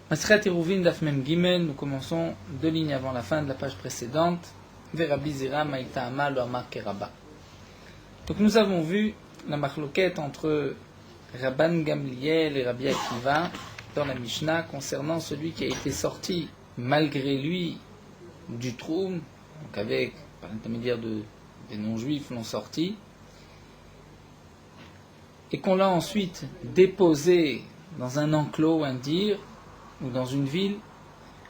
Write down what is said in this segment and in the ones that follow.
Masechet Eruvin Daf Mem Gimel, nous commençons 2 lignes avant la fin de la page précédente. Verabi Zira Maïta Ama Lo Amar Keraba. Donc nous avons vu la machloket entre Rabban Gamliel et Rabbi Akiva dans la Mishnah concernant celui qui a été sorti malgré lui du Troum, donc avec, par l'intermédiaire des non-juifs l'ont sorti, et qu'on l'a ensuite déposé dans un enclos, un dir, ou dans une ville.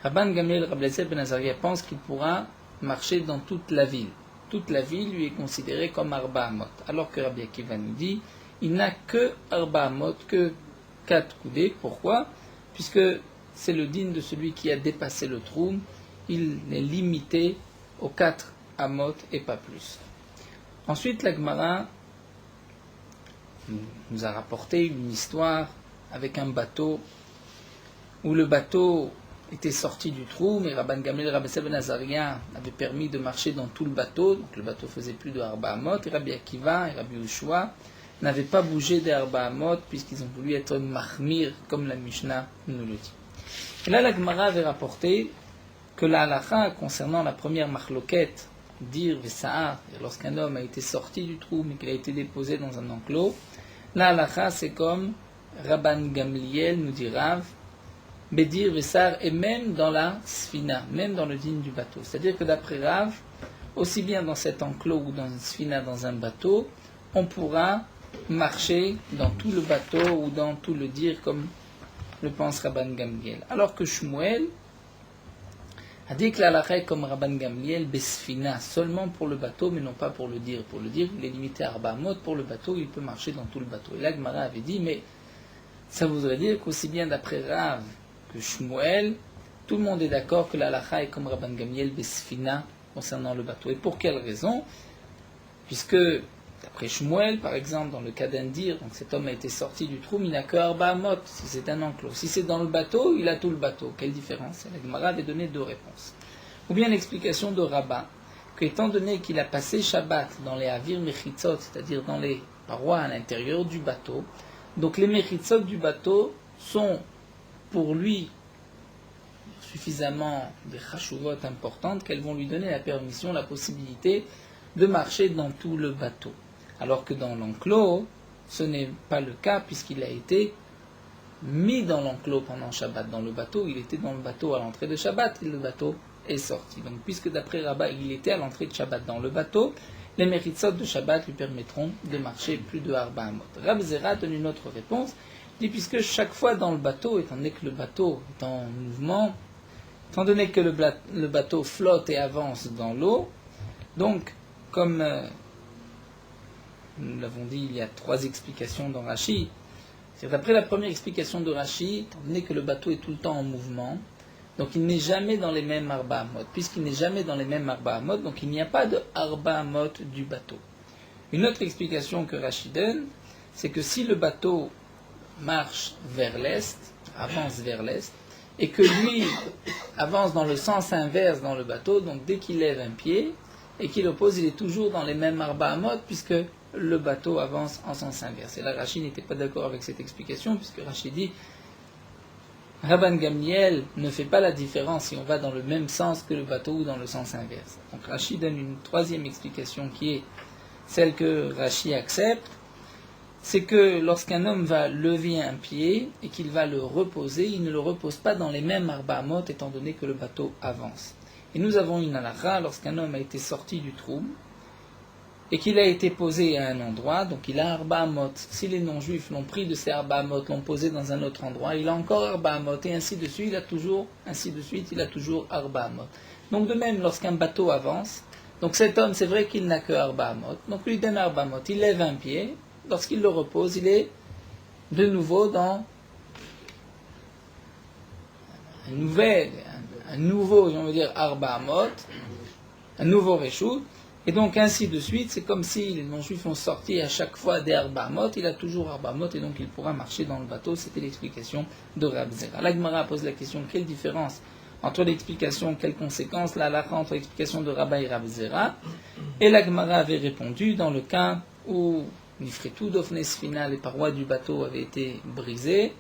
Rabban Gamliel et Rabbi Eliezer ben Azaria pensent qu'il pourra marcher dans toute la ville. Toute la ville lui est considérée comme Arba Amot. Alors que Rabbi Akiva nous dit, il n'a que Arba Amot, que 4 coudées. Pourquoi ? Puisque c'est le digne de celui qui a dépassé le Troum. Il est limité aux 4 Amot et pas plus. Ensuite, la Gemara nous a rapporté une histoire avec un bateau où le bateau était sorti du trou, mais Rabban Gamliel et Rabbi Eliezer ben Azaria avaient permis de marcher dans tout le bateau, donc le bateau faisait plus de Arba Amot, et Rabbi Akiva et Rabbi Yehoshua n'avaient pas bougé des Arba Amot, puisqu'ils ont voulu être mahmir, comme la Mishnah nous le dit. Et là, la Gemara avait rapporté que la halakha, concernant la première machloket, dir v'sa'ar, lorsqu'un homme a été sorti du trou, mais qu'il a été déposé dans un enclos, la halakha, c'est comme Rabban Gamliel nous dit Rav, Bedir Vessar, et même dans la Sfina, même dans le digne du bateau. C'est-à-dire que d'après Rav, aussi bien dans cet enclos ou dans une Sfina, dans un bateau, on pourra marcher dans tout le bateau ou dans tout le dir, comme le pense Rabban Gamliel. Alors que Shmuel a dit que la halakha est comme Rabban Gamliel, Besfina, seulement pour le bateau, mais non pas pour le dir. Pour le dir, il est limité à Arba Amot, pour le bateau, il peut marcher dans tout le bateau. Et là, Gemara avait dit, mais ça voudrait dire qu'aussi bien d'après Rav que Shmuel, tout le monde est d'accord que la halakha est comme Rabban Gamliel Besfina concernant le bateau. Et pour quelle raison ? Puisque, d'après Shmuel, par exemple, dans le cas d'un dir, donc cet homme a été sorti du trou, il n'a que Arba Amot, si c'est un enclos. Si c'est dans le bateau, il a tout le bateau. Quelle différence ? La Gemara avait donné 2 réponses. Ou bien l'explication de Rabba, qu'étant donné qu'il a passé Shabbat dans les Avir Mechitzot, c'est-à-dire dans les parois à l'intérieur du bateau, donc les Mechitzot du bateau sont pour lui suffisamment des chashuvot importantes qu'elles vont lui donner la permission, la possibilité de marcher dans tout le bateau. Alors que dans l'enclos, ce n'est pas le cas puisqu'il a été mis dans l'enclos pendant Shabbat. Dans le bateau, il était dans le bateau à l'entrée de Shabbat et le bateau est sorti. Donc puisque d'après Rabba, il était à l'entrée de Shabbat dans le bateau, les méritzot de Shabbat lui permettront de marcher plus de Arba Amot. Rab Zera donne une autre réponse. Il dit, puisque chaque fois dans le bateau, étant donné que le bateau est en mouvement, étant donné que le bateau flotte et avance dans l'eau, donc, comme nous l'avons dit, il y a 3 explications dans Rashi. C'est d'après la première explication de Rashi, étant donné que le bateau est tout le temps en mouvement, donc il n'est jamais dans les mêmes Arba Amot. Puisqu'il n'est jamais dans les mêmes Arba Amot, donc il n'y a pas de Arba Amot du bateau. Une autre explication que Rashi donne, c'est que si le bateau marche vers l'est, avance vers l'est, et que lui avance dans le sens inverse dans le bateau, donc dès qu'il lève un pied, et qu'il oppose, il est toujours dans les mêmes Arba Amot, puisque le bateau avance en sens inverse. Et là, Rashi n'était pas d'accord avec cette explication, puisque Rashi dit, Rabban Gamliel ne fait pas la différence si on va dans le même sens que le bateau ou dans le sens inverse. Donc Rashi donne une 3e explication qui est celle que Rashi accepte, c'est que lorsqu'un homme va lever un pied et qu'il va le reposer, il ne le repose pas dans les mêmes Arba Amot étant donné que le bateau avance. Et nous avons une halakha, lorsqu'un homme a été sorti du trou et qu'il a été posé à un endroit, donc il a Arba Amot. Si les non-juifs l'ont pris de ces Arba Amot, l'ont posé dans un autre endroit, il a encore Arba Amot, et ainsi de suite, il a toujours Arba Amot. Donc de même, lorsqu'un bateau avance, donc cet homme, c'est vrai qu'il n'a que Arba Amot, donc lui donne Arba Amot, il lève un pied, lorsqu'il le repose, il est de nouveau dans un nouveau, Arba Amot, un nouveau Réchout, et donc ainsi de suite, c'est comme si les non-juifs ont sorti à chaque fois des Arba Amot, il a toujours Arba Amot, et donc il pourra marcher dans le bateau. C'était l'explication de Rab Zera. La Gemara pose la question, quelle différence entre l'explication, quelles conséquences, la halakha entre l'explication de Rabba et Rab Zera. Et la Gemara avait répondu dans le cas où Nifretu d'Ofnes Fina, les parois du bateau avaient été brisées,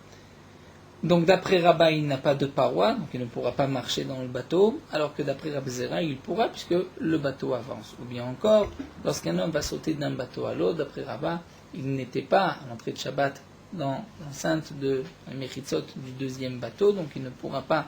Donc d'après Rabba, il n'a pas de paroi, donc il ne pourra pas marcher dans le bateau, alors que d'après Rabbi Zera, il pourra puisque le bateau avance. Ou bien encore, lorsqu'un homme va sauter d'un bateau à l'autre, d'après Rabba, il n'était pas à l'entrée de Shabbat dans l'enceinte de la Mechitzot du deuxième bateau, donc il ne pourra pas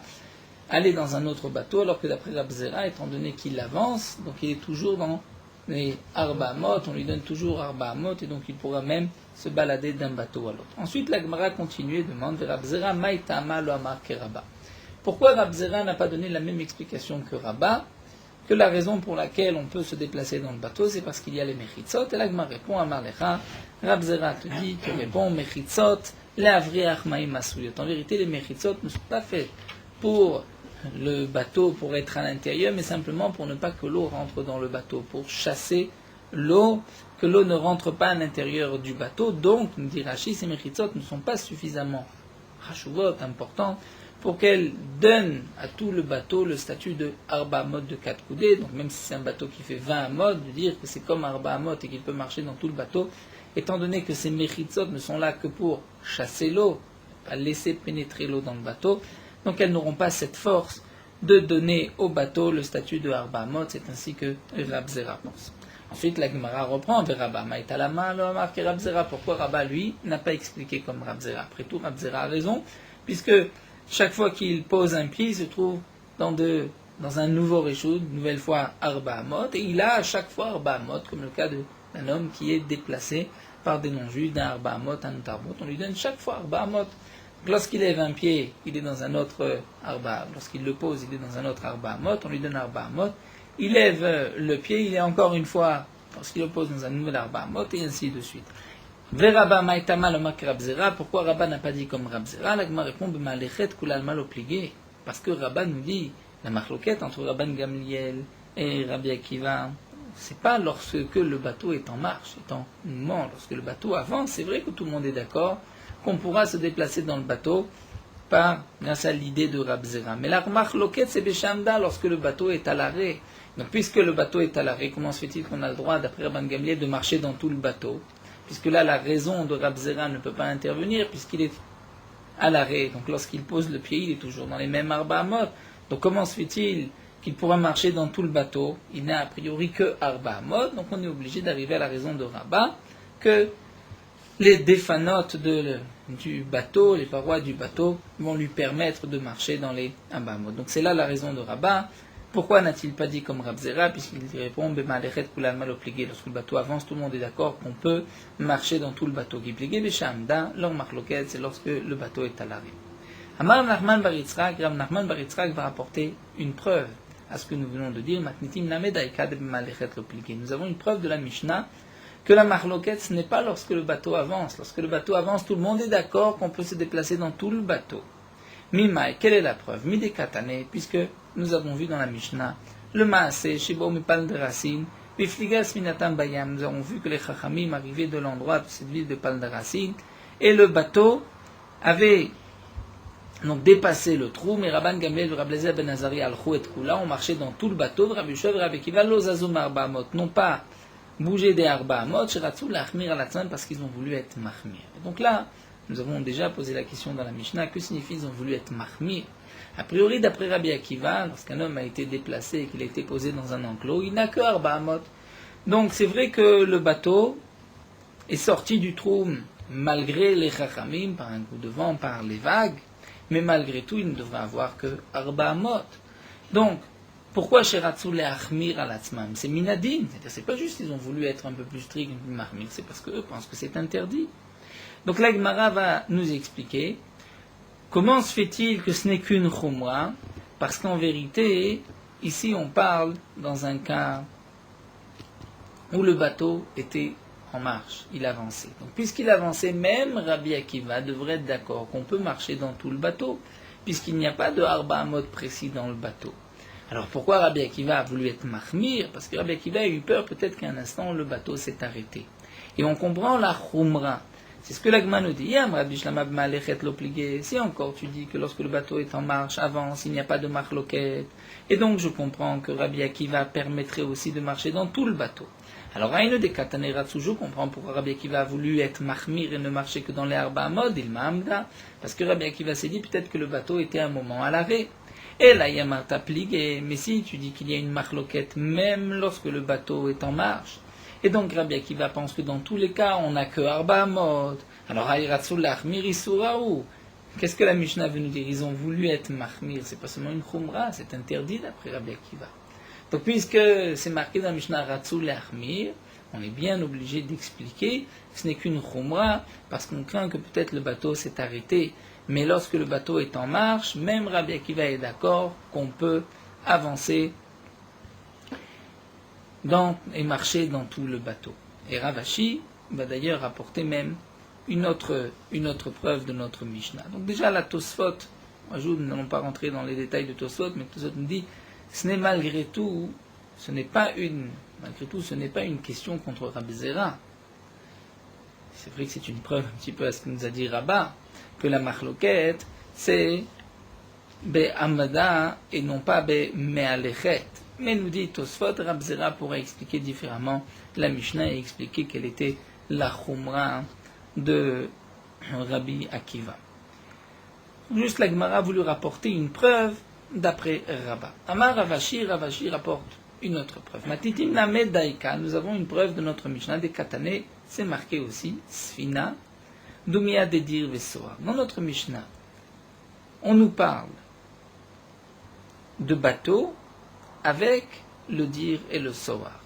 aller dans un autre bateau, alors que d'après Rabbi Zera, étant donné qu'il avance, donc il est toujours dans les Arba Amot, on lui donne toujours Arba Amot, et donc il pourra même se balader d'un bateau à l'autre. Ensuite, la Gemara continue et demande Rabbi Zera, Maïtama lo amar ke Rabba. Pourquoi Rabbi Zera n'a pas donné la même explication que Rabba, que la raison pour laquelle on peut se déplacer dans le bateau, c'est parce qu'il y a les Mechitzot, et la Gemara répond Amar lecha, Rabbi Zera te dit que répond Mechitzot, l'avriach maïm asuyot. En vérité, les Mechitzot ne sont pas faits pour le bateau, pour être à l'intérieur, mais simplement pour ne pas que l'eau rentre dans le bateau, pour chasser l'eau, que l'eau ne rentre pas à l'intérieur du bateau. Donc, nous dit Rashi, ces Mechitzot ne sont pas suffisamment rachuvot, importantes, pour qu'elles donnent à tout le bateau le statut de Arba Amot de 4 coudées. Donc, même si c'est un bateau qui fait 20 Amot, de dire que c'est comme Arba Amot et qu'il peut marcher dans tout le bateau, étant donné que ces Mechitzot ne sont là que pour chasser l'eau, pas laisser pénétrer l'eau dans le bateau, donc elles n'auront pas cette force de donner au bateau le statut de Arba Amot. C'est ainsi que Rabbi Zera pense. Ensuite, la Gemara reprend vers Rabba. Maïtalama lo amar ke Rabbi Zera. Pourquoi Rabba, lui, n'a pas expliqué comme Rabbi Zera? Après tout, Rabbi Zera a raison, puisque chaque fois qu'il pose un pied, il se trouve dans un nouveau réchoud, une nouvelle fois Arba Amot, et il a à chaque fois Arba Amot, comme le cas d'un homme qui est déplacé par des non-juifs, d'un Arba Amot à un Tarbot. On lui donne chaque fois Arba Amot. Lorsqu'il lève un pied, il est dans un autre Arba. Lorsqu'il le pose, il est dans un autre Arba Amot. On lui donne Arba Amot. Il lève le pied, il est encore une fois, lorsqu'il le pose dans un nouvel Arba Amot, et ainsi de suite. Rabba Maïtama le mak Rabbi Zera. Pourquoi Rabba n'a pas dit comme Rabbi Zera? La Gemara répond B'malechet kulal mal obligé. Parce que Rabba nous dit la machloquette entre Rabban Gamliel et Rabbi Akiva, c'est pas lorsque le bateau est en marche, est en mouvement. Lorsque le bateau avance, c'est vrai que tout le monde est d'accord qu'on pourra se déplacer dans le bateau grâce à l'idée de Rabbi Zera. Mais la machloquette, c'est Beshamda lorsque le bateau est à l'arrêt. Donc, puisque le bateau est à l'arrêt, comment se fait-il qu'on a le droit, d'après Rabban Gamliel, de marcher dans tout le bateau? Puisque là, la raison de Rabbi Zera ne peut pas intervenir, puisqu'il est à l'arrêt. Donc, lorsqu'il pose le pied, il est toujours dans les mêmes Arba Amot. Donc, comment se fait-il qu'il pourra marcher dans tout le bateau? Il n'a a priori que Arba Amot. Donc, on est obligé d'arriver à la raison de Rabba, que les défanotes du bateau, les parois du bateau, vont lui permettre de marcher dans les Arba Amot. Donc, c'est là la raison de Rabba. Pourquoi n'a-t-il pas dit comme Rabbi Zera? Puisqu'il répond B'malechet kulal mal obligé. Lorsque le bateau avance, tout le monde est d'accord qu'on peut marcher dans tout le bateau. Gipligé Beshamda, leur machloket, c'est lorsque le bateau est à l'arrêt. Amar Nachman bar Yitzchak, Rav Nachman bar Yitzchak va apporter une preuve à ce que nous venons de dire. Matnitim named aikad b'malechet l'obligé. Nous avons une preuve de la Mishnah que la machloket, ce n'est pas lorsque le bateau avance. Lorsque le bateau avance, tout le monde est d'accord qu'on peut se déplacer dans tout le bateau. Mimai, quelle est la preuve? Mide katane, puisque nous avons vu dans la Mishnah le maaseh shebo mipal de racine, bifligas minatam bayam. Nous avons vu que les chachamim arrivaient de l'endroit de cette ville de Pal de Racine, et le bateau avait donc dépassé le trou, mais Rabban Gamliel, Rabbi Eliezer ben Azari al-Chou et Kula ont marché dans tout le bateau, Rabbi Yosef et Rabbi Akiva lo zazum arba amot, non pas bouger des arba amot, sheratzou lachmir alatzman, parce qu'ils ont voulu être mahmir. Et donc là, nous avons déjà posé la question dans la Mishnah, que signifie ils ont voulu être mahmir? A priori, d'après Rabbi Akiva, lorsqu'un homme a été déplacé et qu'il a été posé dans un enclos, il n'a que arba amot. Donc c'est vrai que le bateau est sorti du trou malgré les chachamim, par un coup de vent, par les vagues, mais malgré tout, il ne devrait avoir que arba amot. Donc, pourquoi Sheratzou le'achmir alatzmam? C'est minadin, c'est-à-dire c'est pas juste qu'ils ont voulu être un peu plus stricts, un peu plus mahmir, c'est parce qu'eux pensent que c'est interdit. Donc la Gemara va nous expliquer comment se fait-il que ce n'est qu'une chumra, parce qu'en vérité, ici on parle dans un cas où le bateau était en marche, il avançait. Donc puisqu'il avançait, même Rabbi Akiva devrait être d'accord qu'on peut marcher dans tout le bateau, puisqu'il n'y a pas de arba amot précis dans le bateau. Alors pourquoi Rabbi Akiva a voulu être mahmir? Parce que Rabbi Akiva a eu peur peut-être qu'un instant le bateau s'est arrêté. Et on comprend la chumra. C'est ce que l'Agma nous dit. Si encore tu dis que lorsque le bateau est en marche, avance, il n'y a pas de machloket. Et donc je comprends que Rabbi Akiva permettrait aussi de marcher dans tout le bateau. Alors, Aïne de Katane Ratsu, je comprends pourquoi Rabbi Akiva a voulu être mahmir et ne marcher que dans les Arba Amod, il ma'amda, parce que Rabbi Akiva s'est dit peut-être que le bateau était un moment à l'arrêt. Et là, Yamarta pligé, mais si tu dis qu'il y a une marloquette même lorsque le bateau est en marche, et donc Rabbi Akiva pense que dans tous les cas, on n'a que Arba Amod. Alors, Aïratsulach, Mirisuraou. Qu'est-ce que la Mishnah veut nous dire? Ils ont voulu être mahmir, c'est pas seulement une khumra, c'est interdit d'après Rabbi Akiva. Donc, puisque c'est marqué dans la Mishnah Ratsul Ahmir, on est bien obligé d'expliquer que ce n'est qu'une khumra, parce qu'on craint que peut-être le bateau s'est arrêté. Mais lorsque le bateau est en marche, même Rabbi Akiva est d'accord qu'on peut avancer et marcher dans tout le bateau. Et Rav Ashi va d'ailleurs apporter même une autre preuve de notre Mishnah. Donc déjà la Tosfot, nous n'allons pas rentrer dans les détails de Tosfot, mais Tosfot nous dit ce n'est malgré tout, ce n'est pas une question contre Rabbi Zera. C'est vrai que c'est une preuve un petit peu à ce que nous a dit Rabbah, que la marloquette, c'est be amada et non pas be mealechet. Mais nous dit Tosfot, Rabbi Zera pourrait expliquer différemment la Mishnah et expliquer quelle était la khumra de Rabbi Akiva. Juste la Gemara a voulu rapporter une preuve d'après Rabbah. Amar Ravashi rapporte une autre preuve. Matitim Lamed Daika, nous avons une preuve de notre Mishnah des Katane, c'est marqué aussi, Sfina, Dumia Dedir Vesoar. Dans notre Mishnah, on nous parle de bateau avec le dir et le soar.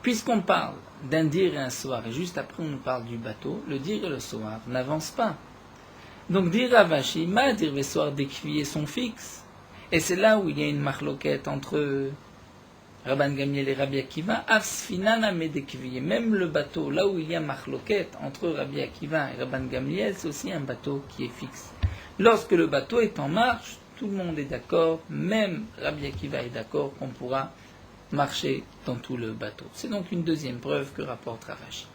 Puisqu'on parle d'un dir et un soar, et juste après on nous parle du bateau, le dir et le soar n'avancent pas. Donc dir Ravashi, ma dir Vesoar d'écuyer sont fixes. Et c'est là où il y a une marloquette entre Rabban Gamliel et Rabbi Akiva, Afsfinana Medekviye. Même le bateau, là où il y a marloquette entre Rabbi Akiva et Rabban Gamliel, c'est aussi un bateau qui est fixe. Lorsque le bateau est en marche, tout le monde est d'accord, même Rabbi Akiva est d'accord qu'on pourra marcher dans tout le bateau. C'est donc une deuxième preuve que rapporte Ravashi.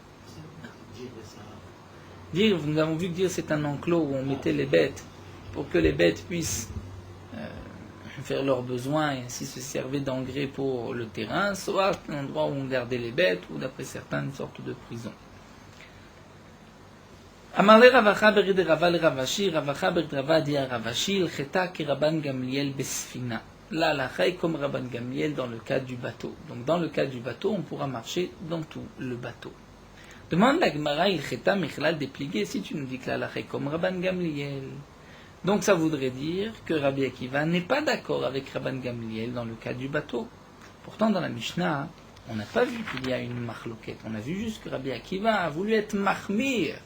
Dire, nous avons vu que dire c'est un enclos où on mettait les bêtes pour que les bêtes puissent faire leurs besoins et ainsi se servaient d'engrais pour le terrain, soit un endroit où on gardait les bêtes, ou d'après certains, une sorte de prison. Amarle Ravacha berid Rava le Ravashi, Ravacha berid Rava dit à Ravashi, il cheta ki Rabban Gamliel besfina. Là, la chaye comme Rabban Gamliel dans le cas du bateau. Donc dans le cas du bateau, on pourra marcher dans tout le bateau. Demande la Gemara, il cheta michlal dépliqué, si tu nous dis que là, la chaye comme Rabban Gamliel. Donc ça voudrait dire que Rabbi Akiva n'est pas d'accord avec Rabban Gamliel dans le cas du bateau. Pourtant dans la Mishnah, on n'a pas vu qu'il y a une marloquette. On a vu juste que Rabbi Akiva a voulu être mahmir.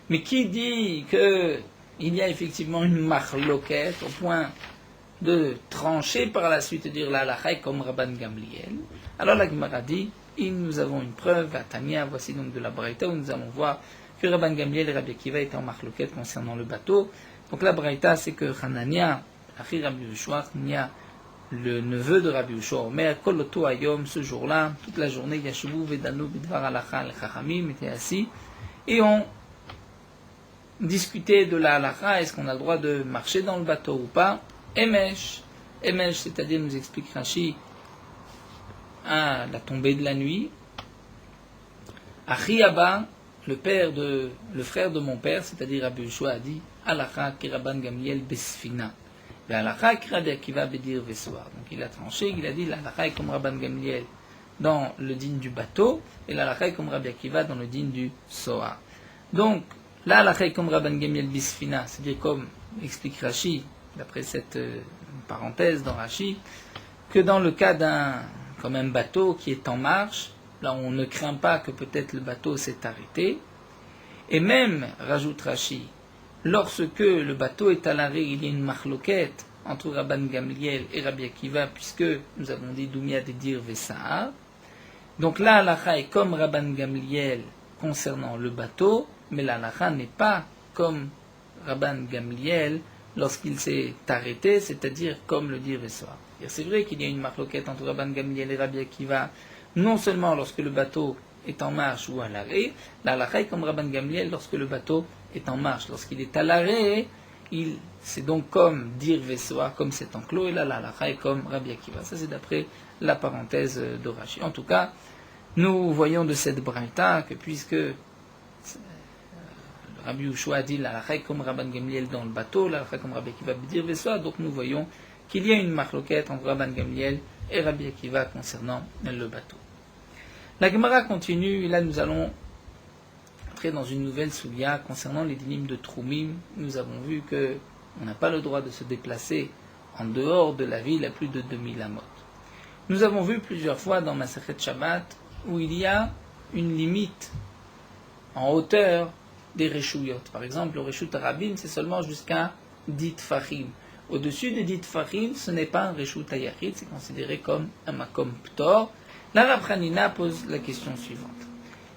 Mais qui dit qu'il y a effectivement une marloquette au point de trancher par la suite et dire la halakha comme Rabban Gamliel? Alors la Gemara dit, nous avons une preuve à Tania, voici donc de la Braïta où nous allons voir que Rabban Gamliel et Rabbi Akiva étaient en marloquette concernant le bateau. Donc la Braïta, c'est que Hanania, Achi Rabbi Yoshua, Hanania, le neveu de Rabbi Yoshua, Omer, Koloto Ayom, ce jour-là, toute la journée, Yashuvu, Vedanu, Bidvar Halacha, les Chachamim étaient assis, et on discutait de la Halacha, est-ce qu'on a le droit de marcher dans le bateau ou pas? Emesh, c'est-à-dire, nous explique Rashi, à la tombée de la nuit, Achi Abba, le frère de mon père, c'est-à-dire Rabbi Yoshua, a dit Halakha ki Rabban Gamliel besfina. Et Halakha ki Rabbi Akiva bedir vesoar. Donc il a tranché, il a dit l'Halakha est comme Rabban Gamliel dans le din du bateau, et l'Halakha est comme Rabbi Akiva dans le din du soar. Donc l'Halakha est comme Rabban Gamliel besfina, c'est-à-dire comme explique Rashi, d'après cette parenthèse dans Rashi, que dans le cas comme un bateau qui est en marche, là on ne craint pas que peut-être le bateau s'est arrêté. Et même, rajoute Rashi, lorsque le bateau est à l'arrêt, il y a une marloquette entre Rabban Gamliel et Rabbi Akiva, puisque nous avons dit Dumia Dedir Vesaar. Donc là, l'halakha est comme Rabban Gamliel concernant le bateau, mais l'halakha n'est pas comme Rabban Gamliel lorsqu'il s'est arrêté, c'est-à-dire comme le dir Vesaar. C'est vrai qu'il y a une marloquette entre Rabban Gamliel et Rabbi Akiva, non seulement lorsque le bateau est en marche ou à l'arrêt, la halakha est comme Rabban Gamliel lorsque le bateau est en marche. Lorsqu'il est à l'arrêt, c'est donc comme dire Vesoa, comme c'est enclos, et là la halakha est comme Rabbi Akiva. Ça c'est d'après la parenthèse de Rashi. En tout cas, nous voyons de cette braïta que puisque Rabbi Ushua a dit la halakha est comme Rabban Gamliel dans le bateau, la halakha comme Rabbi Akiva dire Vesoa, donc nous voyons qu'il y a une marloquette entre Rabban Gamliel et Rabbi Akiva concernant le bateau. La Gemara continue, et là nous allons entrer dans une nouvelle soulia concernant les dynimes de Troumim. Nous avons vu que on n'a pas le droit de se déplacer en dehors de la ville à plus de 2000 amot. Nous avons vu plusieurs fois dans Masechet Shabbat où il y a une limite en hauteur des Reshuyot. Par exemple, le Reshut Arabim, c'est seulement jusqu'à Dit Fahim. Au-dessus de Dit Fahim, ce n'est pas un Reshut Ayachid, c'est considéré comme un Makom Ptor. La Rav Hanina pose la question suivante.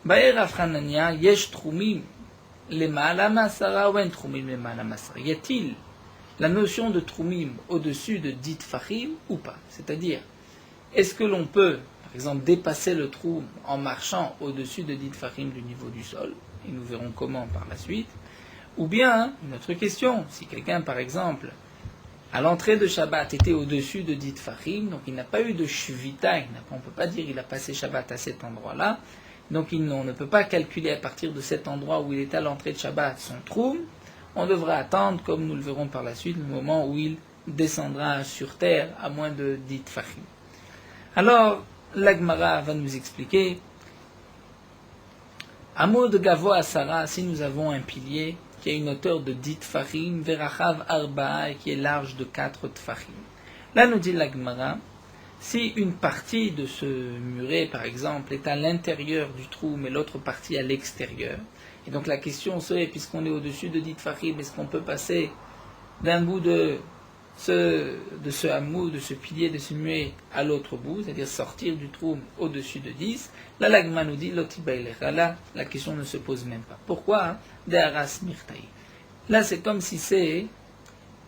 Ba'er Rav Hanania, yesh trumim lema'ala masara ou en trumim lema'ala masara. Y a-t-il la notion de trumim au-dessus de dit fahim ou pas? C'est-à-dire, est-ce que l'on peut, par exemple, dépasser le troum en marchant au-dessus de dit fahim du niveau du sol? Et nous verrons comment par la suite. Ou bien, une autre question, si quelqu'un, par exemple, à l'entrée de Shabbat, était au-dessus de dit Fahim, donc il n'a pas eu de Shvita, on ne peut pas dire qu'il a passé Shabbat à cet endroit-là, donc on ne peut pas calculer à partir de cet endroit où il est à l'entrée de Shabbat son troum, on devra attendre, comme nous le verrons par la suite, le moment où il descendra sur terre à moins de dit Fahim. Alors, l'Agmara va nous expliquer, Amod Gavo Asara, si nous avons un pilier, qui a une hauteur de 10 tfachim, verachav arba'a, et qui est large de 4 tfachim. Là, nous dit l'Agmara, si une partie de ce muret, par exemple, est à l'intérieur du trou, mais l'autre partie à l'extérieur, et donc la question serait, puisqu'on est au-dessus de 10 tfachim, est-ce qu'on peut passer d'un bout de ce hameau, de ce pilier, de ce muret à l'autre bout, c'est-à-dire sortir du trou au-dessus de 10, là l'Agma nous dit, là la question ne se pose même pas. Pourquoi? De'aras mirtaï. Là c'est comme si c'est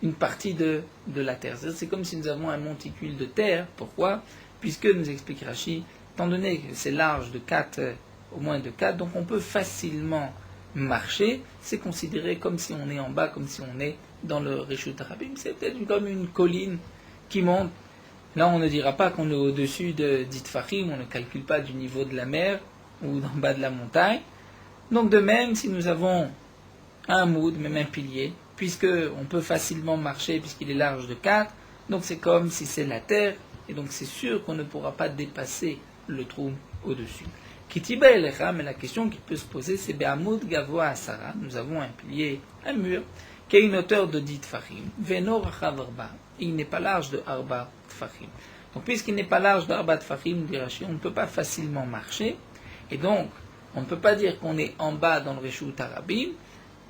une partie de la terre, c'est comme si nous avons un monticule de terre. Pourquoi? Puisque, nous explique Rashi, étant donné que c'est large de 4, au moins de 4, donc on peut facilement marcher, c'est considéré comme si on est en bas, comme si on est dans le Reshut Arabim, c'est peut-être comme une colline qui monte. Là, on ne dira pas qu'on est au-dessus de Dit Fahim, on ne calcule pas du niveau de la mer ou d'en bas de la montagne. Donc, de même, si nous avons un moud, même un pilier, puisqu'on peut facilement marcher, puisqu'il est large de 4, donc c'est comme si c'est la terre, et donc c'est sûr qu'on ne pourra pas dépasser le trou au-dessus. Kitiba elecha, mais la question qui peut se poser, c'est Be'amud Gavoa Asara, nous avons un pilier, un mur, qui a une hauteur de 10 tfachim, Veno Rachav Arba, il n'est pas large de Arba tfachim. Donc puisqu'il n'est pas large d'Arba tfachim, dit Rashi, on ne peut pas facilement marcher, et donc on ne peut pas dire qu'on est en bas dans le Reshut Arabim,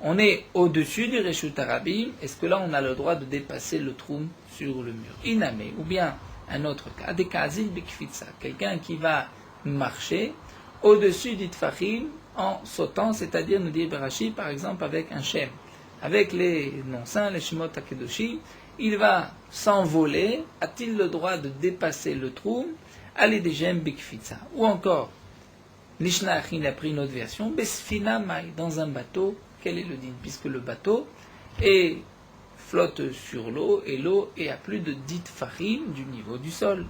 on est au-dessus du Reshut Arabim, est-ce que là on a le droit de dépasser le trou sur le mur? Iname, ou bien un autre cas, des Kazil Bekfitsa, quelqu'un qui va marcher au-dessus du tfachim en sautant, c'est-à-dire nous dit Rashi par exemple avec un shem. Avec les non-saints, les Shemot HaKedoshim, il va s'envoler, a-t-il le droit de dépasser le trou, aller des gemmes Bekfitsa? Ou encore, Lishna Achin a pris une autre version, Besfina Mai, dans un bateau, quel est le din? Puisque le bateau flotte sur l'eau, et l'eau est à plus de 10 tfachim du niveau du sol.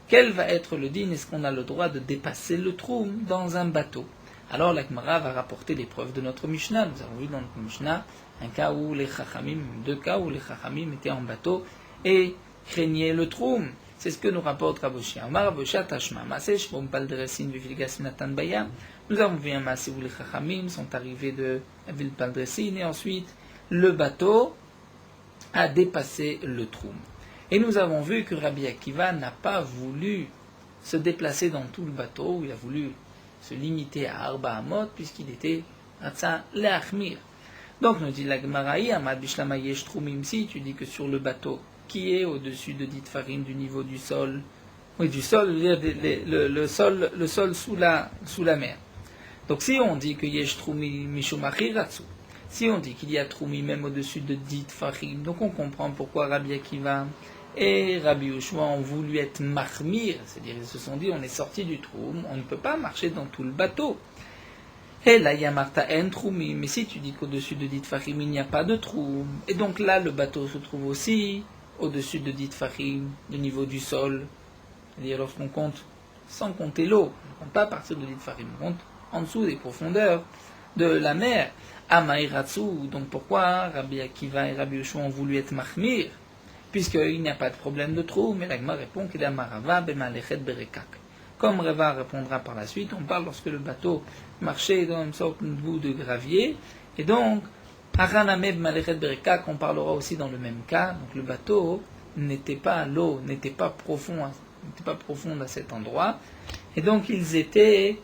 Quel va être le din? Est-ce qu'on a le droit de dépasser le trou dans un bateau? Alors la Gemara va rapporter les preuves de notre Mishnah. Nous avons vu dans notre Mishnah un cas où les Chachamim, 2 cas où les Chachamim étaient en bateau et craignaient le trou. C'est ce que nous rapporte Raboshia. Nous avons vu un massé où les Chachamim sont arrivés de Vilpaldresin et ensuite le bateau a dépassé le trou. Et nous avons vu que Rabbi Akiva n'a pas voulu se déplacer dans tout le bateau, il a voulu se limiter à Arba Amot, puisqu'il était Atza Leachmir. Donc nous dit la Gemara, Amad Bishlama Yesh Trumim, si tu dis que sur le bateau, qui est au-dessus de Dit Farim du niveau du sol, oui, du sol, le sol sous la mer. Donc si on dit que Yesh Trumim Mishum Achiratsu, si on dit qu'il y a Trumi même au-dessus de Dit Farim, donc on comprend pourquoi Rabbi Akiva et Rabbi Ushua ont voulu être marmir, c'est-à-dire ils se sont dit on est sorti du trou, on ne peut pas marcher dans tout le bateau. Et là, Yamarta en troumi, mais si tu dis qu'au-dessus de dit Fahim, il n'y a pas de troum, et donc là, le bateau se trouve aussi au-dessus de dit Fahim, du niveau du sol, c'est-à-dire lorsqu'on compte, sans compter l'eau, on ne compte pas à partir de dit Fahim, on compte en dessous des profondeurs de la mer. Amaïratsu, donc pourquoi Rabbi Akiva et Rabbi Yoshua ont voulu être mahmir, puisqu'il n'y a pas de problème de trou, mais l'Agma répond qu'il a marava bemalechet berekak. Comme Rava répondra par la suite, on parle lorsque le bateau marchait dans une sorte de bout de gravier, et donc, Haraname bemalechet berekak, on parlera aussi dans le même cas, donc le bateau n'était pas l'eau, n'était pas profonde à cet endroit, et donc ils étaient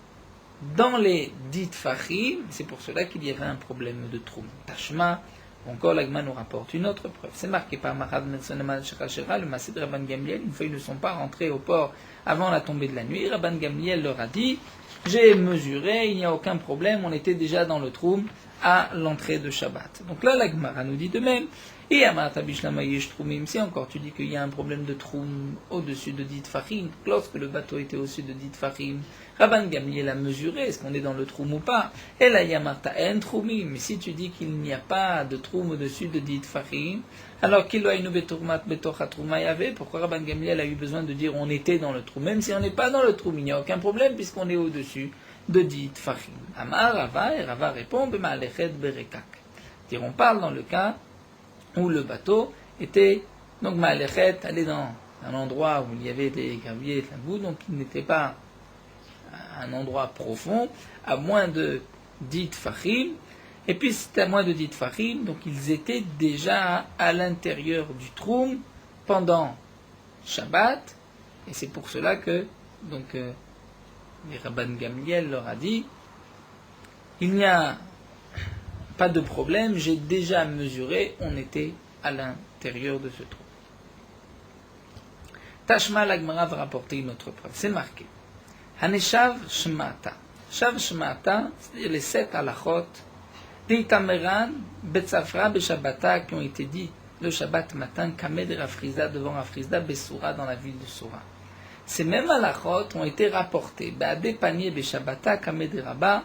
dans les dites Fahim, c'est pour cela qu'il y avait un problème de trou. Tashma, encore l'Agma nous rapporte une autre preuve. C'est marqué par Mahad Metzonemal Shekashera, le Massé de Rabban Gamliel, une fois ils ne sont pas rentrés au port avant la tombée de la nuit. Rabban Gamliel leur a dit, j'ai mesuré, il n'y a aucun problème, on était déjà dans le trou à l'entrée de Shabbat. Donc là l'Agmara nous dit de même, et Amata Bishlama Yesh Troumim, si encore tu dis qu'il y a un problème de troum au-dessus de dit Fahim, lorsque le bateau était au-dessus de dit Fahim, Rabban Gamliel a mesuré, est-ce qu'on est dans le troum ou pas? Et là Yamarta en troumim, mais si tu dis qu'il n'y a pas de troum au-dessus de dit Fahim, alors qu'il doit nous beturmat betocha trouma yave, pourquoi Rabban Gamliel a eu besoin de dire on était dans le troum? Même si on n'est pas dans le troum, il n'y a aucun problème puisqu'on est au-dessus de dit Fahim. Amar Rava, et Rava répond bemalechet berekak. On parle dans le cas où le bateau était, donc Ma'alechet, allait dans un endroit où il y avait des graviers et de la boue, donc il n'était pas un endroit profond, à moins de 10 Fahim, et puis c'était à moins de 10 Fahim, donc ils étaient déjà à l'intérieur du troum pendant Shabbat, et c'est pour cela que, donc, les Rabban Gamliel leur a dit, il n'y a pas de problème, j'ai déjà mesuré, on était à l'intérieur de ce trou. Tashma l'Agmara va rapporter une autre preuve, c'est marqué. Haneshav Shmata. Shav Shmata, c'est-à-dire les 7 halachot, d'Itameran, Betsafra, Beshabata, qui ont été dit le Shabbat matin, Kamed Rafrizda, devant Rafrizda, Bessoura, dans la ville de Soura. Ces mêmes halachot ont été rapportés, Be'ade Panier, Beshabata, Kamed Rabba,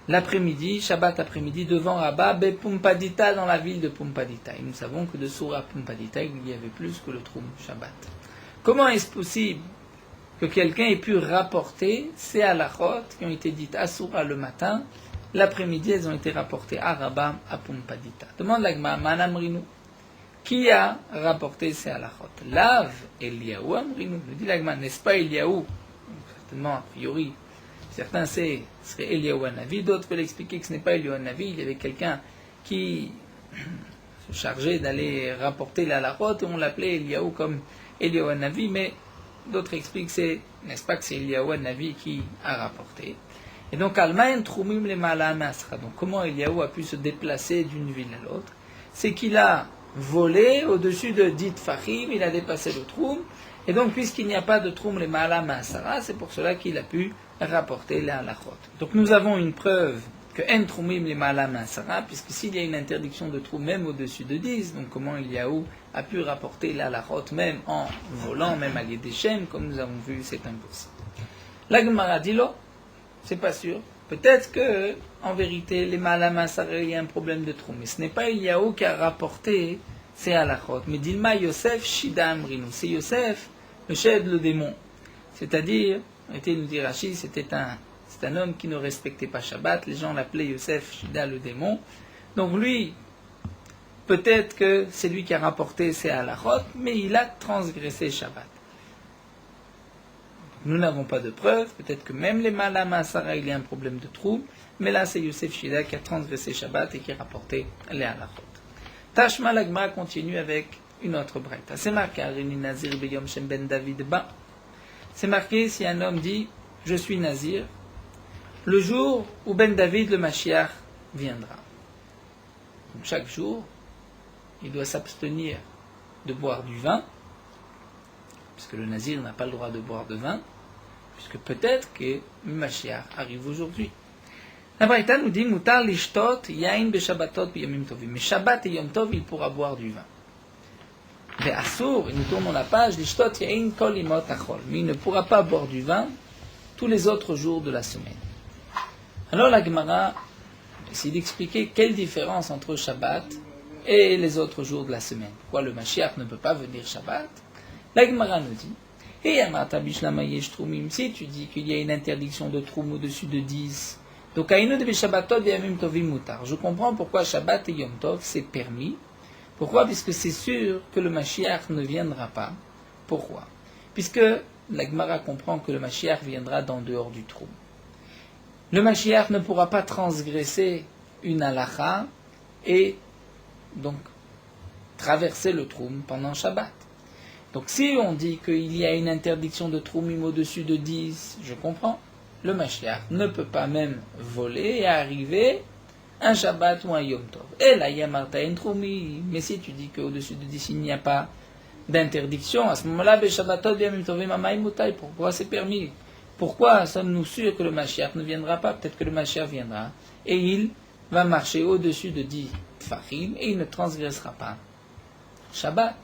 l'après-midi, Shabbat après-midi, devant Rabba, Pumpadita, dans la ville de Pumpadita. Et nous savons que de Soura à Pumpadita, il y avait plus que le Troum Shabbat. Comment est-ce possible que quelqu'un ait pu rapporter ces halachot qui ont été dites à Soura le matin, l'après-midi, elles ont été rapportées à Rabba, à Pumpadita? Demande l'Agma, Manamrinu. Qui a rapporté ces halachot? Lav Eliyahu Amrinu. Le dit l'Agma, n'est-ce pas Eliyahu? Certainement, a priori. Certains serait Eliyahu Hanavi, d'autres veulent expliquer que ce n'est pas Eliyahu Hanavi, il y avait quelqu'un qui se chargeait d'aller rapporter la halachot, et on l'appelait Eliyahu comme Eliyahu Hanavi, mais d'autres expliquent n'est-ce pas que c'est Eliyahu Hanavi qui a rapporté. Et donc, Almaen Troumim le Ma'alam Asra. Donc, comment Eliyahu a pu se déplacer d'une ville à l'autre? C'est qu'il a volé au-dessus de dit Fahim, il a dépassé le Troum, et donc, puisqu'il n'y a pas de Troum le Ma'alam Asra, c'est pour cela qu'il a pu rapporter la halachot. Donc nous avons une preuve que en troumim les ma'alam asara, puisque s'il y a une interdiction de trou même au-dessus de 10, donc comment Eliyahu a pu rapporter la halachot même en volant, même à l'Yedeshem, comme nous avons vu, c'est impossible. La Gemara dit là, c'est pas sûr. Peut-être que, en vérité, les ma'alam asara, il y a un problème de trou, mais ce n'est pas Eliyahu qui a rapporté ces halachot, mais Dilma Yosef Shida Amrinu, c'est Yosef, le chef le démon, c'est-à-dire nous dit Rashi, c'est un homme qui ne respectait pas Shabbat, les gens l'appelaient Yosef Shida le démon. Donc lui, peut-être que c'est lui qui a rapporté ses halachot, mais il a transgressé Shabbat. Nous n'avons pas de preuve, peut-être que même les Ma'alam Asara, il y a un problème de trou, mais là c'est Yosef Shida qui a transgressé Shabbat et qui a rapporté les halachot. Tashma l'Agma continue avec une autre brette. C'est marqué Arini Nazir Beyom Shem Ben David Ba. C'est marqué si un homme dit « Je suis Nazir », le jour où Ben David, le Mashiach, viendra. Donc chaque jour, il doit s'abstenir de boire du vin, puisque le Nazir n'a pas le droit de boire de vin, puisque peut-être que le Mashiach arrive aujourd'hui. La Braïta nous dit « Mutar lishtot yain beshabbatot b'yomim tovim ». Mais Shabbat et Yom Tov, il pourra boire du vin. Mais Assour, et nous tournons la page, l'ishtot yain kol imot achol. Mais il ne pourra pas boire du vin tous les autres jours de la semaine. Alors la Gemara essaie d'expliquer quelle différence entre Shabbat et les autres jours de la semaine. Pourquoi le Mashiach ne peut pas venir Shabbat? La Gemara nous dit, si tu dis qu'il y a une interdiction de Troum au-dessus de 10, donc je comprends pourquoi Shabbat et Yom Tov c'est permis. Pourquoi? Puisque c'est sûr que le Mashiach ne viendra pas. Pourquoi? Puisque la Gemara comprend que le Mashiach viendra d'en dehors du Troum. Le Mashiach ne pourra pas transgresser une halakha et donc traverser le Troum pendant Shabbat. Donc si on dit qu'il y a une interdiction de Troumim au-dessus de 10, je comprends. Le Mashiach ne peut pas même voler et arriver un Shabbat ou un Yom Tov. Et là, Yamarta en Troumi. Mais si tu dis qu'au-dessus de 10, il n'y a pas d'interdiction, à ce moment-là, pourquoi c'est permis? Pourquoi sommes-nous sûrs que le Mashiach ne viendra pas? Peut-être que le Mashiach viendra et il va marcher au-dessus de 10 Tfachim et il ne transgressera pas Shabbat.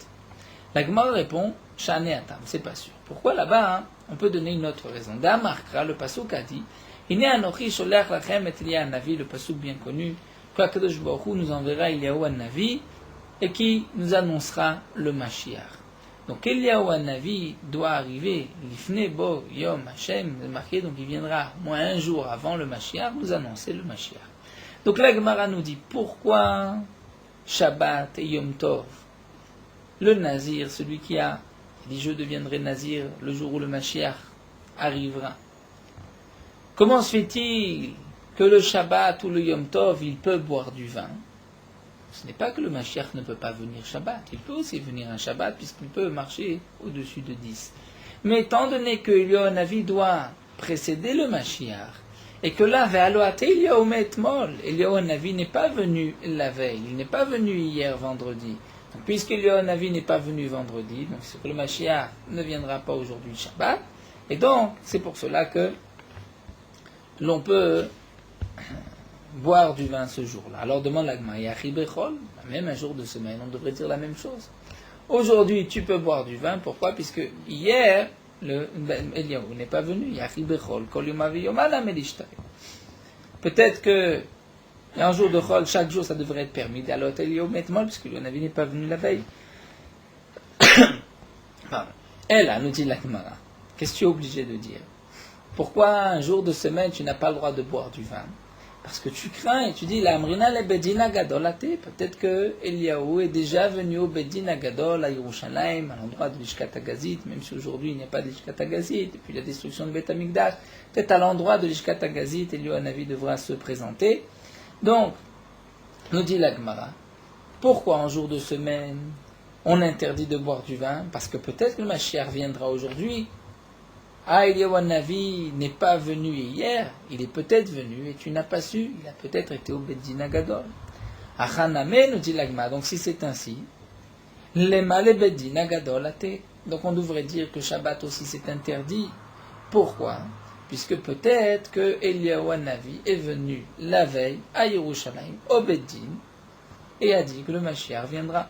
La Gemara répond, Shane Atam, c'est pas sûr. Pourquoi là-bas, on peut donner une autre raison. D'Amarkra, le Pasuk a dit, Ine Anochi Sholech Lachem et Eliyahu Navi, le Pasuk bien connu, qu'Akadosh Baruch Hu nous enverra Eliyahu Navi et qui nous annoncera le Mashiach. Donc Eliyahu Navi doit arriver, Lifne Bo Yom Hashem, c'est marqué, donc il viendra moins un jour avant le Mashiach, nous annoncer le Mashiach. Donc la Gemara nous dit, pourquoi Shabbat et Yom Tov, le Nazir, celui qui a dit je deviendrai Nazir le jour où le Mashiach arrivera. Comment se fait-il que le Shabbat ou le Yom Tov, il peut boire du vin? Ce n'est pas que le Mashiach ne peut pas venir Shabbat, il peut aussi venir un Shabbat puisqu'il peut marcher au-dessus de 10. Mais étant donné que Eliyahu Navi doit précéder le Mashiach, et que là, Eliyahu Navi n'est pas venu la veille, il n'est pas venu hier vendredi. Donc, puisque Eliyahu Navi n'est pas venu vendredi, donc c'est que le Mashiach ne viendra pas aujourd'hui Shabbat, et donc c'est pour cela que l'on peut boire du vin ce jour-là. Alors demande la Gemara, même un jour de semaine, on devrait dire la même chose. Aujourd'hui, tu peux boire du vin, pourquoi? Puisque hier, Eliyahu n'est pas venu. Peut-être que un jour de Chol, chaque jour, ça devrait être permis. Alors, Eliyahu metmol, puisque le Navi n'est pas venu la veille. Elle a, nous dit la Gemara. Qu'est-ce que tu es obligé de dire? Pourquoi un jour de semaine, tu n'as pas le droit de boire du vin? Parce que tu crains et tu dis, la Amrina le Bedin Gadol ate. Peut-être que Eliyahu est déjà venu au Bedin Gadol à Yerushalayim, à l'endroit de l'Ishkat Hagazit, même si aujourd'hui il n'y a pas d'Ishkat Hagazit, depuis la destruction de Beth Amikdash. Peut-être à l'endroit de l'Ishkat Hagazit, Eliyahu Navi devra se présenter. Donc, nous dit la Gemara, pourquoi en jour de semaine on interdit de boire du vin? Parce que peut-être que le Mashiach viendra aujourd'hui. Eliyahu Navi n'est pas venu hier, il est peut-être venu et tu n'as pas su, il a peut-être été au Beddin Agadol. Achaname, nous dit la Gemara, donc si c'est ainsi, lema le Beddin Agadol ate. Donc on devrait dire que Shabbat aussi c'est interdit. Pourquoi? Puisque peut-être que Eliyahu Navi est venu la veille à Yerushalayim, au Beddin, et a dit que le Mashiach viendra.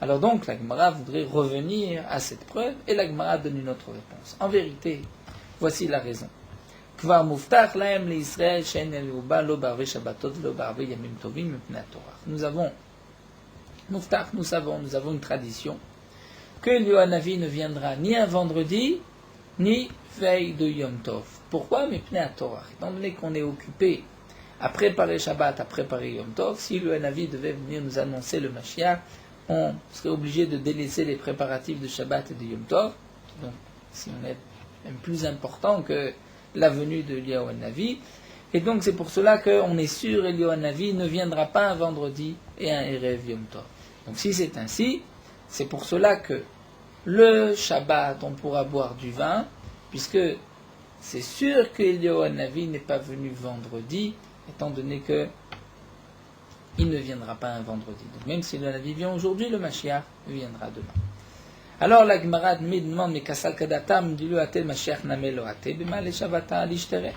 Alors donc, la Gemara voudrait revenir à cette preuve, et la Gemara donne une autre réponse. En vérité, voici la raison. Kvar muftach lahem leIsraël she'en eluba lo barve shabbatot lo barve yamim tovim mipnei haTorah. Nous avons une tradition que Eliyahu Navi ne viendra ni un vendredi, ni veille de Yom Tov. Pourquoi mipnei haTorah? Étant donné qu'on est occupé à préparer Shabbat, à préparer Yom Tov, si Eliyahu Navi devait venir nous annoncer le Mashiach, on serait obligé de délaisser les préparatifs de Shabbat et de Yom Tov, donc si on est même plus important que la venue de Eliyahu Navi, et donc c'est pour cela qu'on est sûr Eliyahu Navi ne viendra pas un vendredi et un Erev Yom Tov. Donc si c'est ainsi, c'est pour cela que le Shabbat on pourra boire du vin, puisque c'est sûr que Eliyahu Navi n'est pas venu vendredi, étant donné que il ne viendra pas un vendredi. Donc même si le Navi vient aujourd'hui, le Mashiach viendra demain. Alors la Gemara me demande, mais Kassal Kadatam, dis-le à tel Mashiach Namelo Ate, Bema le Shabbata l'Ishtere.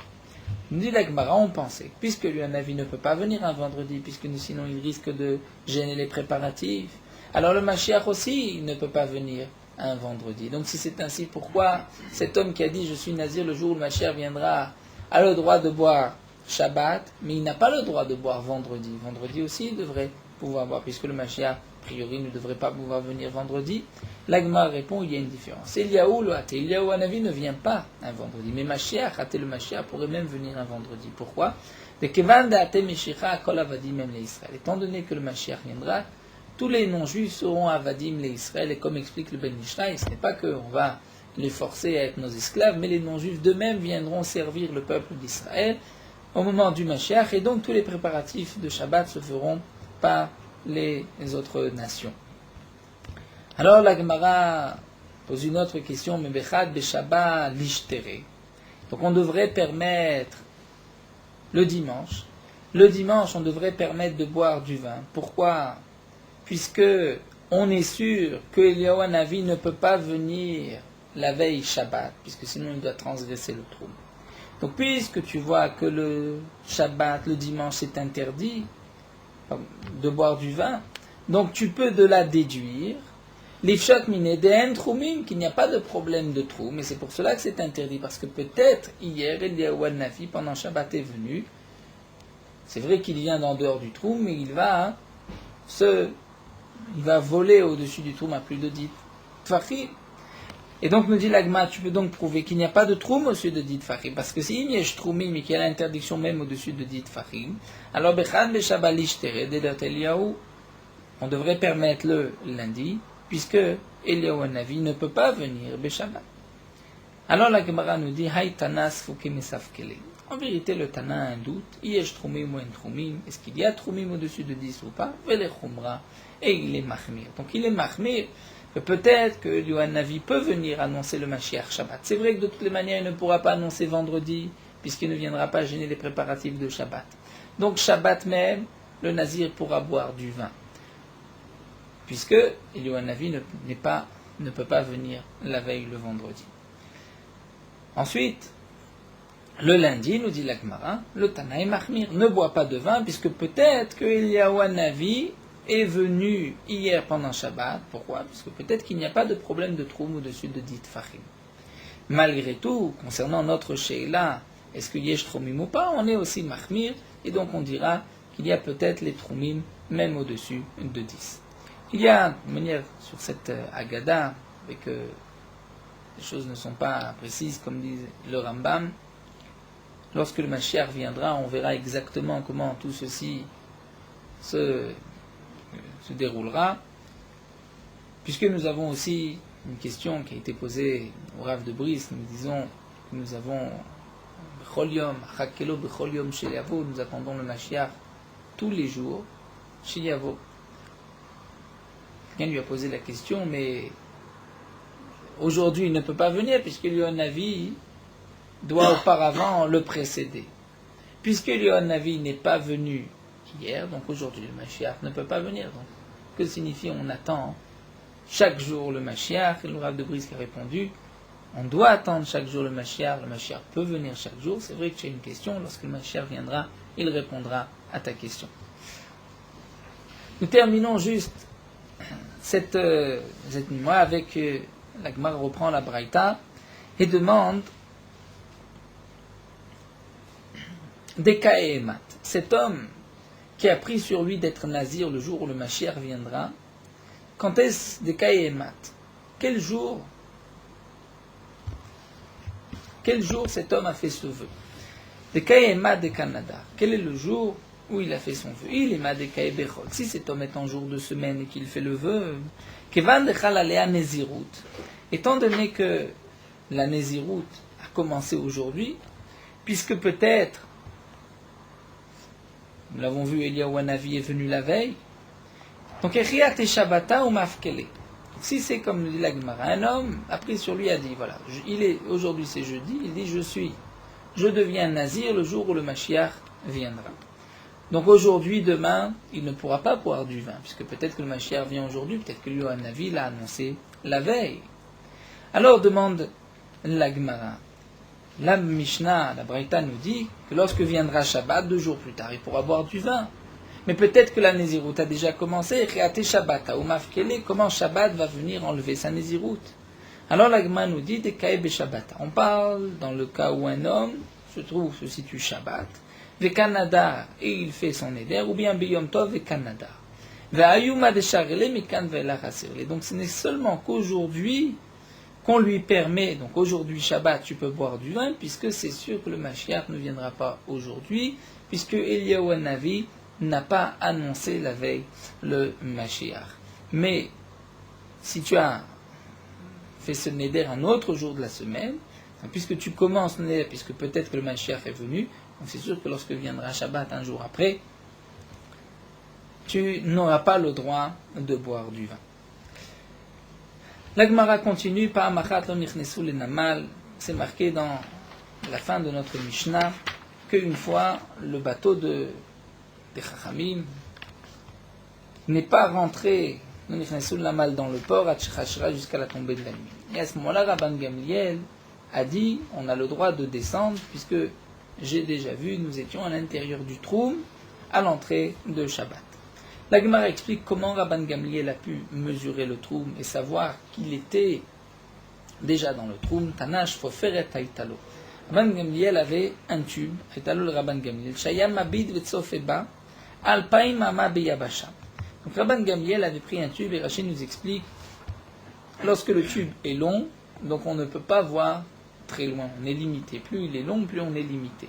Nous dit la Gemara, on pensait, puisque le Navi ne peut pas venir un vendredi, puisque sinon il risque de gêner les préparatifs, alors le Mashiach aussi ne peut pas venir un vendredi. Donc si c'est ainsi, pourquoi cet homme qui a dit je suis Nazir le jour où le Mashiach viendra a le droit de boire Shabbat, mais il n'a pas le droit de boire vendredi. Vendredi aussi, il devrait pouvoir boire, puisque le Mashiach, a priori, ne devrait pas pouvoir venir vendredi. L'Agma répond, il y a une différence. Eliyahu le Haté, Eliyahu Hanavi ne vient pas un vendredi, mais Mashiach, Haté le Mashiach, pourrait même venir un vendredi. Pourquoi? Étant donné que le Mashiach viendra, tous les non-juifs seront avadim les Israël, et comme explique le Ben Ishraï, ce n'est pas qu'on va les forcer à être nos esclaves, mais les non-juifs d'eux-mêmes viendront servir le peuple d'Israël au moment du Mashiach, et donc tous les préparatifs de Shabbat se feront par les autres nations. Alors la Gemara pose une autre question, mais bechad beshabbat lishtere. Donc on devrait permettre le dimanche, on devrait permettre de boire du vin. Pourquoi? Puisque on est sûr que Eliyahu Hanavi ne peut pas venir la veille Shabbat, puisque sinon il doit transgresser le trou. Donc puisque tu vois que le Shabbat, le dimanche, c'est interdit de boire du vin, donc tu peux de là déduire l'ifshot mineden troumim, qu'il n'y a pas de problème de trou, mais c'est pour cela que c'est interdit, parce que peut-être hier Eliyahu Hanavi pendant Shabbat est venu, c'est vrai qu'il vient d'en dehors du trou, mais il va voler au-dessus du trou à plus de 10 tfachim. Et donc nous dit l'Agma, tu peux donc prouver qu'il n'y a pas de troum au-dessus de 10 tfachim, parce que s'il y a troumim et qu'il y a l'interdiction même au-dessus de 10 tfachim, alors bechad beshabbat lishtere dedat Eliyahu, on devrait permettre le lundi, puisque Eliyahu Hanavi ne peut pas venir beshabbat. Alors la Gemara nous dit hay tanas fukim mesafkele. En vérité, le Tana a un doute. Yesh troumim ou en troumim. Est-ce qu'il y a troumim au-dessus de 10 ou pas? Vele chumra. Et il est mahmir. Donc il est mahmir. Peut-être que Eliyahu Hanavi peut venir annoncer le Mashiach Shabbat. C'est vrai que de toutes les manières, il ne pourra pas annoncer vendredi, puisqu'il ne viendra pas gêner les préparatifs de Shabbat. Donc Shabbat même, le Nazir pourra boire du vin, puisque Eliyahu Hanavi ne peut pas venir la veille le vendredi. Ensuite, le lundi, nous dit la Gemara, le Tana est mahmir, ne boit pas de vin, puisque peut-être que Eliyahu Hanavi est venu hier pendant Shabbat. Pourquoi? Puisque peut-être qu'il n'y a pas de problème de troum au-dessus de 10 tfachim. Malgré tout, concernant notre Sheila, est-ce qu'il y a troumim ou pas? On est aussi mahmir, et donc on dira qu'il y a peut-être les troumim même au-dessus de 10. Il y a une manière sur cette Agada, avec les choses ne sont pas précises, comme dit le Rambam. Lorsque le Mashiach viendra, on verra exactement comment tout ceci se déroulera, puisque nous avons aussi une question qui a été posée au Rav de Brisk. Nous disons que nous avons Bechol Yom, Chakelo Bechol Yom Shel Yavo, nous attendons le Mashiach tous les jours Shel Yavo. Quelqu'un lui a posé la question, mais aujourd'hui il ne peut pas venir puisque Eliyahu Hanavi doit auparavant le précéder. Puisque Eliyahu Hanavi n'est pas venu hier, donc aujourd'hui le Mashiach ne peut pas venir. Donc, que signifie on attend chaque jour le Mashiach? Et le Rav de Brisk a répondu, on doit attendre chaque jour le Mashiach peut venir chaque jour. C'est vrai que tu as une question, lorsque le Mashiach viendra, il répondra à ta question. Nous terminons juste cette nuit avec la Gemara reprend la Braïta et demande Dekaemat, cet homme qui a pris sur lui d'être nazir le jour où le Mashiach viendra, quand est-ce Dekaemat? Quel jour cet homme a fait ce vœu? Dekaemat de Canada, quel est le jour où il a fait son vœu? Il est Madekae Bechol. Si cet homme est en jour de semaine et qu'il fait le vœu, Kevan dechal alea Nezirut, étant donné que la Nezirut a commencé aujourd'hui, puisque peut-être, nous l'avons vu, Eliyahu Hanavi est venu la veille, donc Echiyat et Shabbata ou Mafkele. Si c'est comme le dit la Gemara, un homme a pris sur lui, a dit, voilà, aujourd'hui c'est jeudi, il dit, je deviens nazir le jour où le Mashiach viendra. Donc aujourd'hui, demain, il ne pourra pas boire du vin, puisque peut-être que le Mashiach vient aujourd'hui, peut-être que Eliyahu Hanavi l'a annoncé la veille. Alors demande la Gemara, la Mishnah, la Braïta nous dit que lorsque viendra Shabbat, 2 jours plus tard, il pourra boire du vin. Mais peut-être que la Nézirut a déjà commencé, comment Shabbat va venir enlever sa Nézirut? Alors la Gemara nous dit, on parle dans le cas où un homme se situe Shabbat, ve Canada, et il fait son éder, ou bien Biyom Tov et Canada. Donc ce n'est seulement qu'aujourd'hui qu'on lui permet, donc aujourd'hui Shabbat, tu peux boire du vin, puisque c'est sûr que le Mashiach ne viendra pas aujourd'hui, puisque Eliyahu Hanavi n'a pas annoncé la veille le Mashiach. Mais si tu as fait ce neder un autre jour de la semaine, puisque tu commences le neder, puisque peut-être que le Mashiach est venu, donc c'est sûr que lorsque viendra Shabbat un jour après, tu n'auras pas le droit de boire du vin. La Gemara continue par Machat lo nichnesu le namal. C'est marqué dans la fin de notre Mishnah qu'une fois le bateau des Chachamim n'est pas rentré lo nichnesu le namal dans le port jusqu'à la tombée de la nuit. Et à ce moment-là, Rabban Gamliel a dit on a le droit de descendre puisque j'ai déjà vu, nous étions à l'intérieur du Troum à l'entrée de Shabbat. La Gemara explique comment Rabban Gamliel a pu mesurer le Troum et savoir qu'il était déjà dans le Troum. Tanash foferet haïtalo. Rabban Gamliel avait un tube, haïtalo le Rabban Gamliel, shayam mabid vetsofeba, alpaim ama beyabasha. Donc Rabban Gamliel avait pris un tube et Rachid nous explique, lorsque le tube est long, donc on ne peut pas voir très loin, on est limité. Plus il est long, plus on est limité.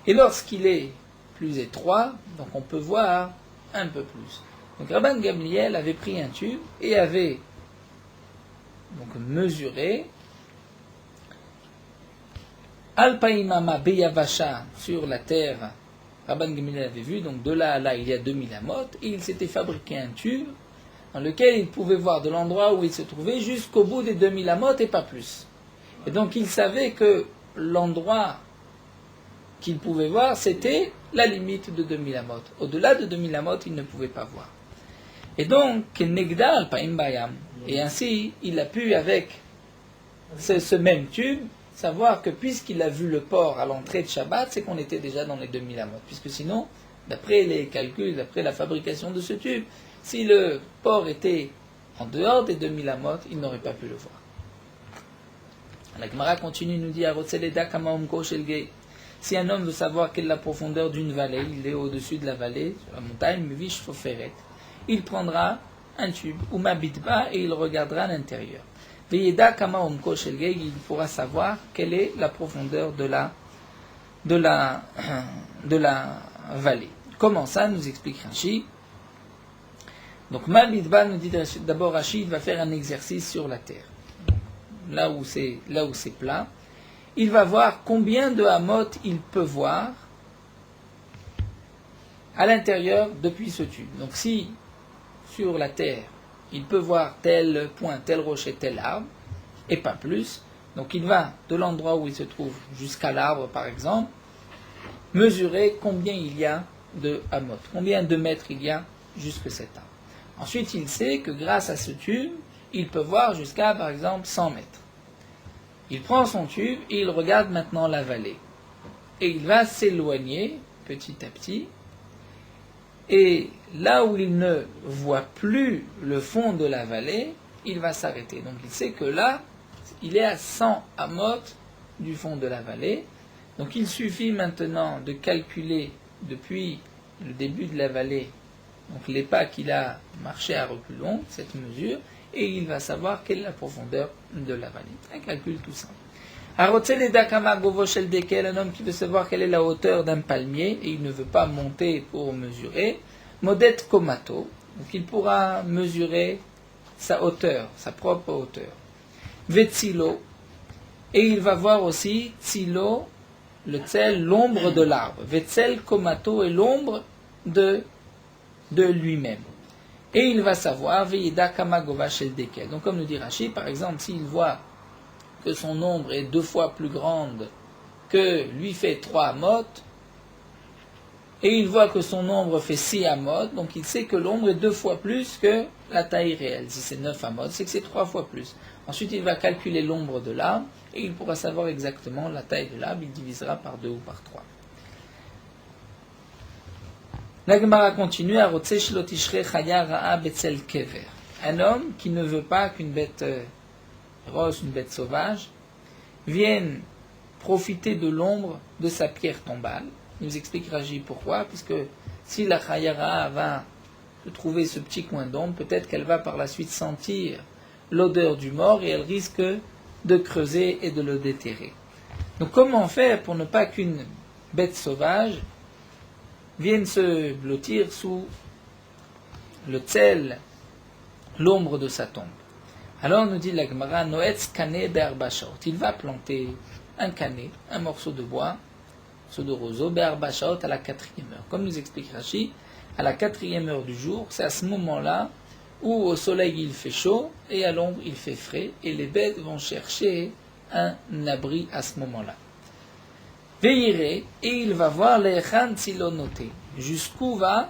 Et lorsqu'il est plus étroit, donc on peut voir un peu plus. Donc Rabban Gamliel avait pris un tube et avait donc mesuré Alpaimama Beyavasha sur la terre. Rabban Gamliel avait vu, donc de là à là il y a 2000 amot, et il s'était fabriqué un tube dans lequel il pouvait voir de l'endroit où il se trouvait jusqu'au bout des 2000 amot et pas plus. Et donc il savait que l'endroit qu'il pouvait voir, c'était la limite de 2000 amot. Au-delà de 2000 amot, il ne pouvait pas voir. Et donc, et ainsi, il a pu, avec ce même tube, savoir que puisqu'il a vu le port à l'entrée de Shabbat, c'est qu'on était déjà dans les 2000 amot. Puisque sinon, d'après les calculs, d'après la fabrication de ce tube, si le port était en dehors des 2000 amot, il n'aurait pas pu le voir. La Gemara continue, nous dit, si un homme veut savoir quelle est la profondeur d'une vallée, il est au-dessus de la vallée, sur la montagne, il prendra un tube, ou mabitba, et il regardera à l'intérieur. Il pourra savoir quelle est la profondeur de la vallée. Comment ça, nous explique Rashi. Donc mabitba nous dit d'abord Rashi, il va faire un exercice sur la terre. Là où c'est plat. Il va voir combien de hamot il peut voir à l'intérieur depuis ce tube. Donc si sur la terre, il peut voir tel point, tel rocher, tel arbre, et pas plus, donc il va de l'endroit où il se trouve jusqu'à l'arbre par exemple, mesurer combien il y a de hamot, combien de mètres il y a jusqu'à cet arbre. Ensuite il sait que grâce à ce tube, il peut voir jusqu'à par exemple 100 mètres. Il prend son tube et il regarde maintenant la vallée. Et il va s'éloigner petit à petit. Et là où il ne voit plus le fond de la vallée, il va s'arrêter. Donc il sait que là, il est à 100 amot du fond de la vallée. Donc il suffit maintenant de calculer depuis le début de la vallée, donc les pas qu'il a marché à reculons, cette mesure, et il va savoir quelle est la profondeur de la vallée. Un calcul tout simple. Un homme qui veut savoir quelle est la hauteur d'un palmier et il ne veut pas monter pour mesurer, modet komato, donc il pourra mesurer sa hauteur, sa propre hauteur. Vetsilo, et il va voir aussi tsilo, le tsel, l'ombre de l'arbre. Vetzel komato est l'ombre de lui-même. Et il va savoir, Veida Kamagova Shel Dekel. Donc, comme nous dit Rashi, par exemple, s'il voit que son ombre est 2 fois plus grande que lui fait 3 amot, et il voit que son ombre fait 6 amot, donc il sait que l'ombre est 2 fois plus que la taille réelle. Si c'est 9 amot, c'est que c'est 3 fois plus. Ensuite, il va calculer l'ombre de l'arbre, et il pourra savoir exactement la taille de l'arbre, il divisera par 2 ou par 3. La Gemara continue à un homme qui ne veut pas qu'une bête rose, une bête sauvage, vienne profiter de l'ombre de sa pierre tombale. Il nous explique Raji pourquoi, puisque si la Chayara va trouver ce petit coin d'ombre, peut-être qu'elle va par la suite sentir l'odeur du mort et elle risque de creuser et de le déterrer. Donc comment faire pour ne pas qu'une bête sauvage vienne se blottir sous le tsel, l'ombre de sa tombe? Alors nous dit la Gemara, Noetz kané be'arbashot. Il va planter un canet, un morceau de bois, morceau de roseau, be'arbashot à la 4e heure. Comme nous explique Rashi, à la 4e heure du jour, c'est à ce moment-là où au soleil il fait chaud et à l'ombre il fait frais, et les bêtes vont chercher un abri à ce moment-là. Veillez, et il va voir les chantsilonoté, jusqu'où va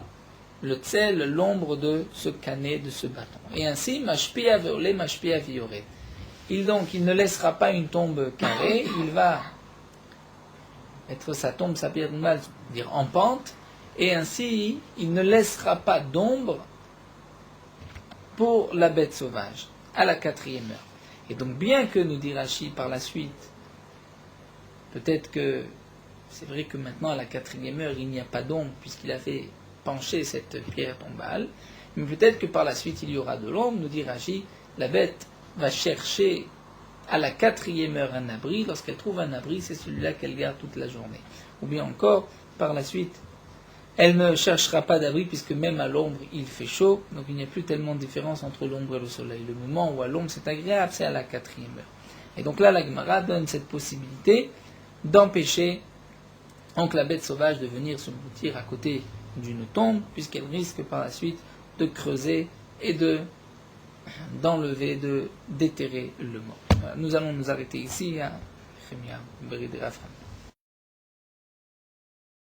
le tsel, l'ombre de ce canet, de ce bâton. Et ainsi, mashpia veolé, mashpia vioré. Il ne laissera pas une tombe carrée, il va mettre sa tombe, sa pierre normale, dire en pente, et ainsi, il ne laissera pas d'ombre pour la bête sauvage, à la 4e heure. Et donc, bien que, nous dit Rashi par la suite, peut-être que, c'est vrai que maintenant, à la 4e heure, il n'y a pas d'ombre, puisqu'il a fait pencher cette pierre tombale, mais peut-être que par la suite, il y aura de l'ombre, nous dit Rashi, la bête va chercher à la 4e heure un abri, lorsqu'elle trouve un abri, c'est celui-là qu'elle garde toute la journée. Ou bien encore, par la suite, elle ne cherchera pas d'abri, puisque même à l'ombre, il fait chaud, donc il n'y a plus tellement de différence entre l'ombre et le soleil. Le moment où à l'ombre c'est agréable, c'est à la 4e heure. Et donc là, la Gemara donne cette possibilité d'empêcher donc la bête sauvage de venir se blottir à côté d'une tombe, puisqu'elle risque par la suite de creuser et d'enlever, de déterrer le mort. Voilà, nous allons nous arrêter ici à Chemia Beridera Fram.